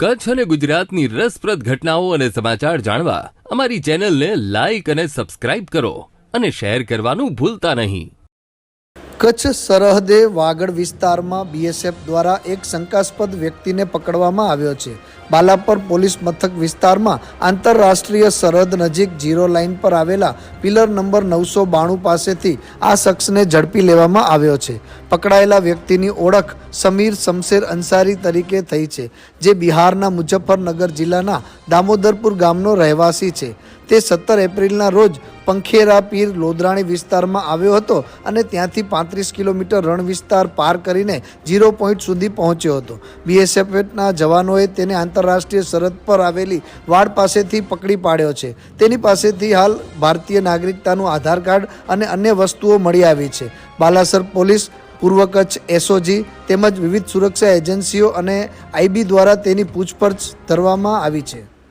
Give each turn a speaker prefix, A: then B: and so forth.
A: કચ્છ અને ગુજરાતની રસપ્રદ ઘટનાઓ અને સમાચાર જાણવા અમારી ચેનલને લાઈક અને સબસ્ક્રાઇબ કરો અને શેર કરવાનું ભૂલતા નહીં.
B: કચ્છ સરહદે વાગડ વિસ્તારમાં બીએસએફ દ્વારા એક શંકાસ્પદ વ્યક્તિને પકડવામાં આવ્યો છે. બાલાપર પોલીસ મથક વિસ્તારમાં આંતરરાષ્ટ્રીય સરહદ નજીક ઝીરો લાઇન પર આવેલા પિલર નંબર 992 પાસેથી આ શખ્સને ઝડપી લેવામાં આવ્યો છે. પકડાયેલા વ્યક્તિની ઓળખ સમીર શમશેર અંસારી તરીકે થઈ છે, જે બિહારના મુઝફ્ફરનગર જિલ્લાના દામોદરપુર ગામનો રહેવાસી છે. તે 17 એપ્રિલના રોજ પંખેરા પીર લોદરાણી વિસ્તારમાં આવ્યો હતો અને ત્યાંથી 35 કિલોમીટર રણ વિસ્તાર પાર કરીને ઝીરો પોઈન્ટ સુધી પહોંચ્યો હતો. બીએસએફના જવાનોએ તેને આંતરરાષ્ટ્રીય સરહદ પર આવેલી વાડ પાસેથી પકડી પાડ્યો છે. તેની પાસેથી હાલ ભારતીય નાગરિકતાનું આધાર કાર્ડ અને અન્ય વસ્તુઓ મળી આવી છે. બાલાસર પોલીસ, પૂર્વ કચ્છ એસઓજી તેમજ વિવિધ સુરક્ષા એજન્સીઓ અને આઈબી દ્વારા તેની પૂછપરછ કરવામાં આવી છે.